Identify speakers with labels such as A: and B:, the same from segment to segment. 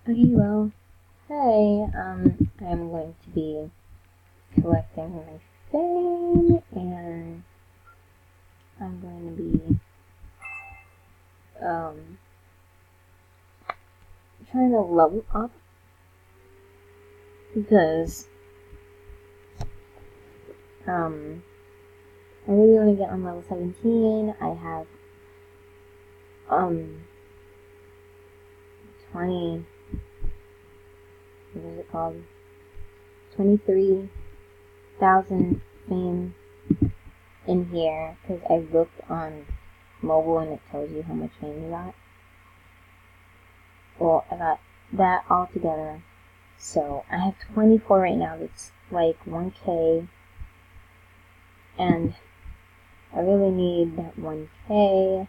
A: Okay, well, hey, I'm going to be collecting my fame, and I'm going to be, trying to level up, because, I really want to get on level 17. I have, 20, what is it called? 23,000 fame in here, because I looked on mobile and it tells you how much fame you got. Well, I got that all together. So I have 24 right now. That's like 1K. And I really need that 1K.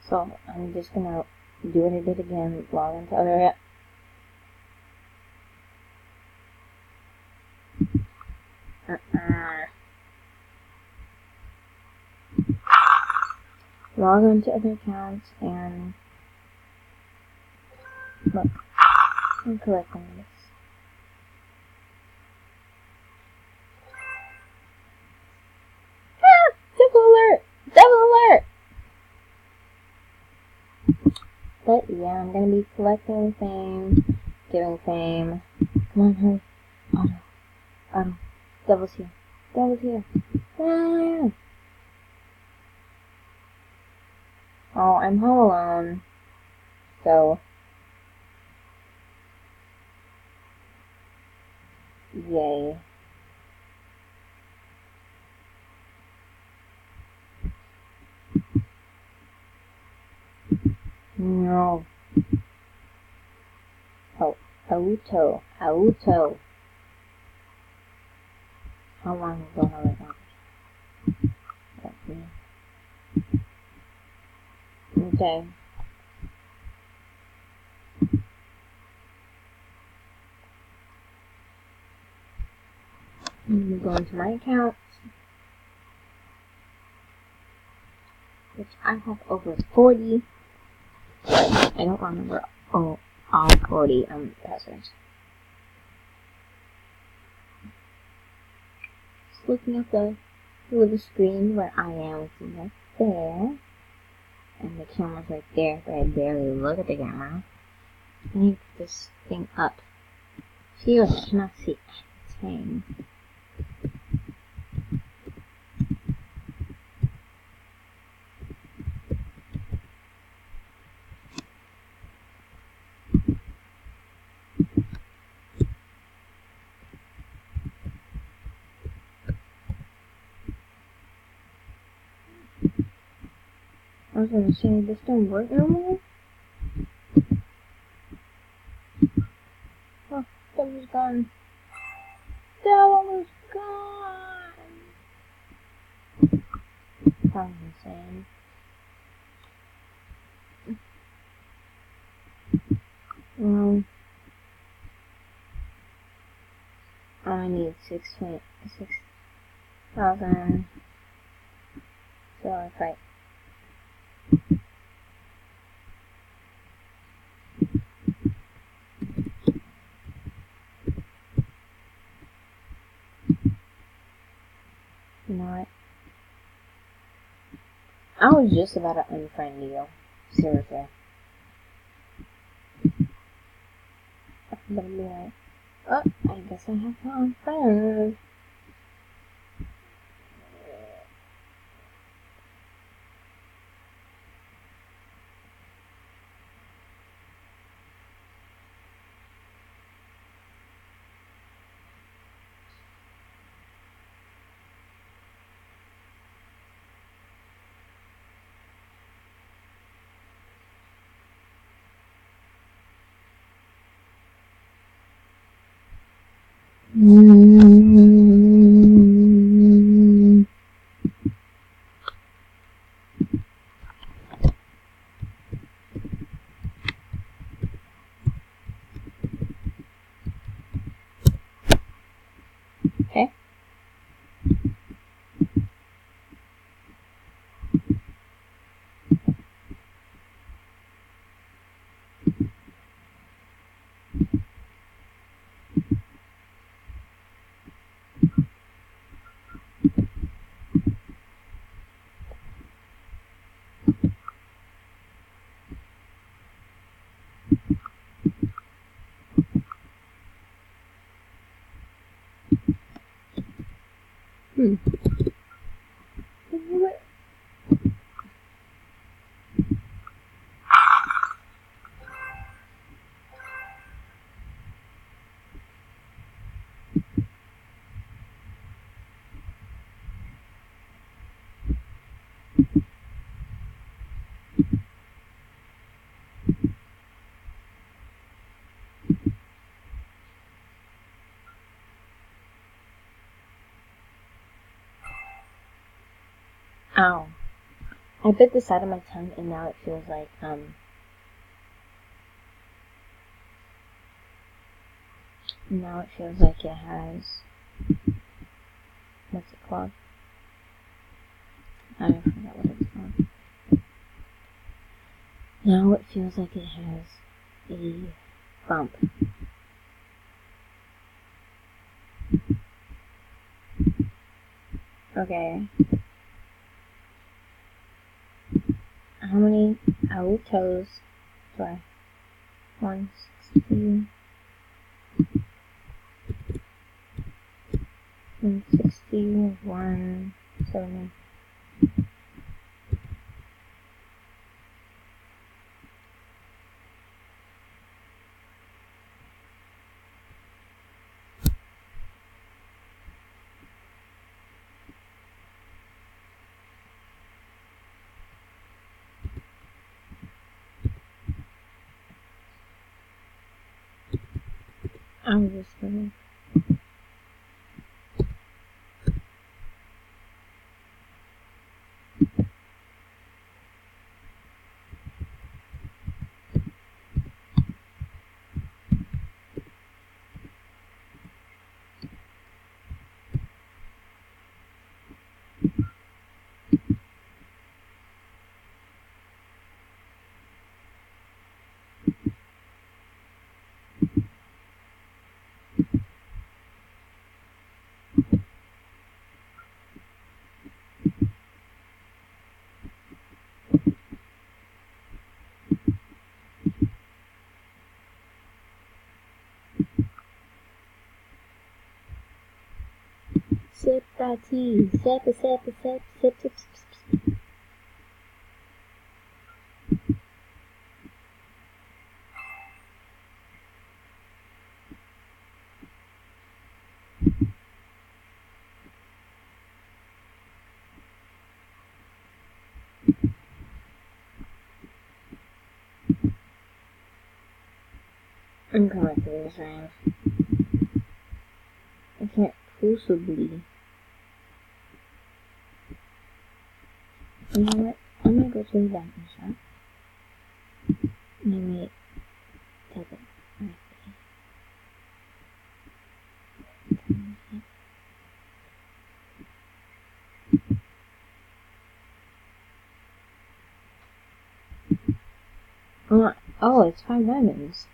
A: So I'm just gonna do what I did again. Log into other. Log on to other accounts and look. I'm collecting this. Ah! Devil alert! Devil alert! But yeah, I'm gonna be collecting fame, giving fame. Come on, hurry. Auto. Devil's here. Devil's here. Ah! Oh, I'm home alone. So, yay. No. Oh, Auto. How long ago have I got? Okay. I'm going to my account, which I have over 40. I don't remember all 40 passwords. Just looking at the little screen where I am, which is right there. And the camera's right there, but I barely look at the camera. I need to put this thing up. Phew, I cannot see anything. I was gonna say, this don't work no more? Oh, that was gone. That one was gone! Sounds insane. Well, I need 6,000. So if I... You know what? I was just about to unfriend you. Seriously. But I'd be like, oh, I guess I have to unfriend. Okay. You know what? Ow. I bit the side of my tongue and now it feels like, now it feels like it has, what's it called? I forgot what it's called. Now it feels like it has a bump. Okay. How many toes do I? 160. 160, 170. I'm just gonna. Sip that tea. Sip, sip, sip, sip, sip, sip, sip. I'm coming through this round. I can't possibly. You know what? I'm gonna go to the diamond shop. Let me take it. Oh, it's 5 diamonds.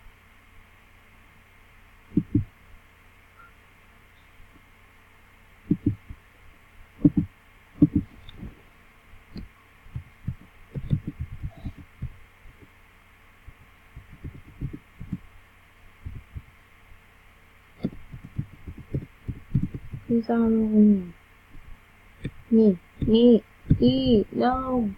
A: Please don't me. No.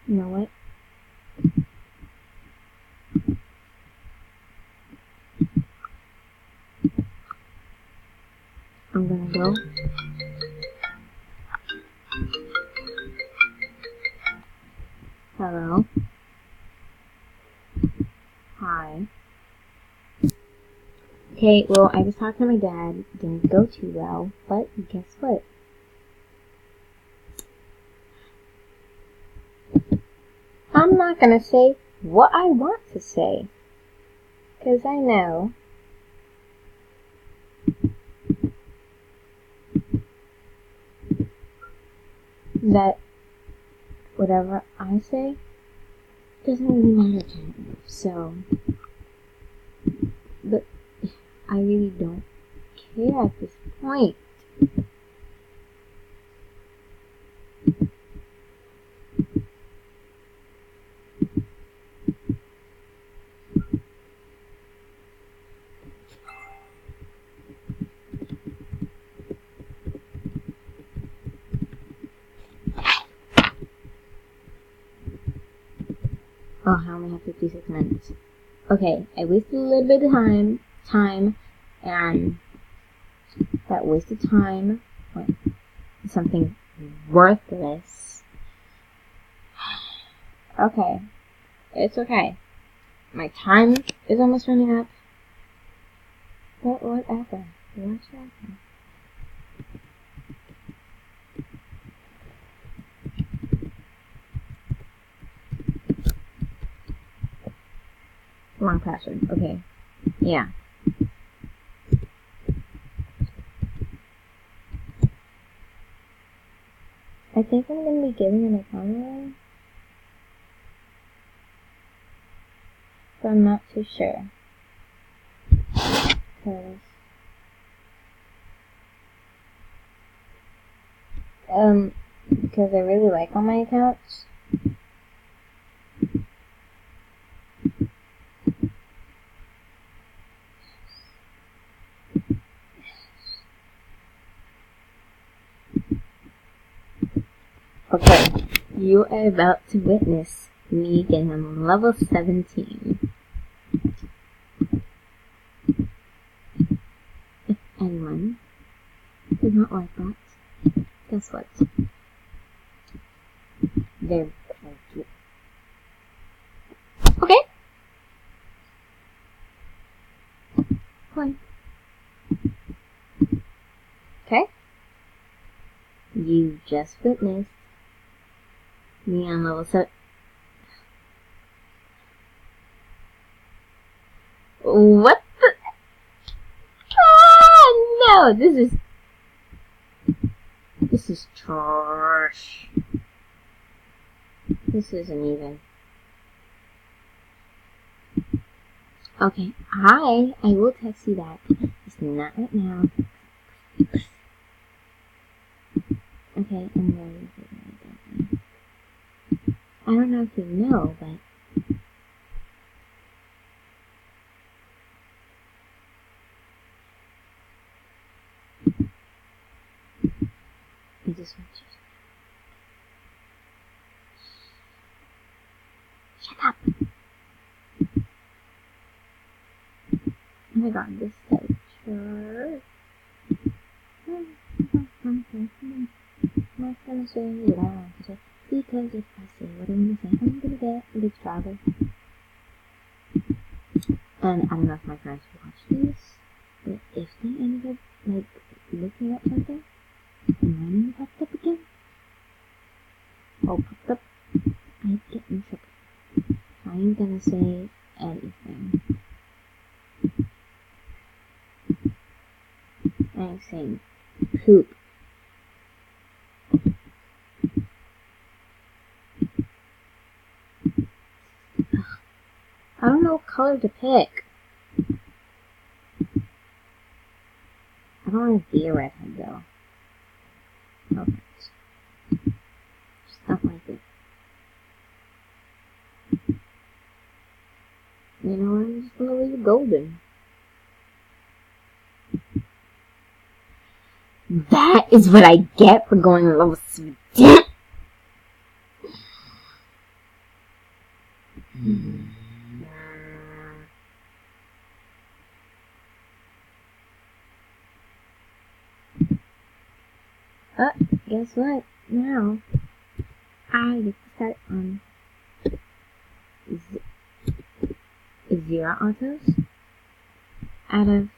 A: You know what? I'm gonna go. Hello. Hi. Okay, well, I was talking to my dad. Didn't go too well, but guess what? I'm not gonna say what I want to say, 'cause I know that whatever I say doesn't really matter to me. So, but I really don't care at this point. Oh, I only have 56 minutes. Okay, I wasted a little bit of time, and that wasted time went something worthless. Okay, it's okay. My time is almost running up. But whatever. Whatever. Wrong password. Okay. Yeah. I think I'm gonna be giving an account away. But I'm not too sure. Because I really like all my accounts. Okay, you are about to witness me getting level 17. If anyone does not like that, guess what? They're cute. Okay. Fine. Okay. You just witnessed me on level 7. What the? Ah, no! This is trash. This isn't even. Okay, I will text you that. It's not right now. Okay, I'm going to. I don't know if you know, but I just want you to shut up. Oh my god, this is so true. My friends say what I want to say, because if I say what I want to say, I'm gonna get a big trouble. And I don't know if my friends watch this, but if they ended up, like, looking up something, and my name popped up again, popped up, I'd get in trouble. I ain't gonna say anything. I ain't saying poop. I don't know what color to pick. I don't want to be a redhead though. Okay. Stuff like this. You know what? I'm just gonna leave it golden. That is what I get for going to level 17. Guess what? Now, I get to start on 0 autos out of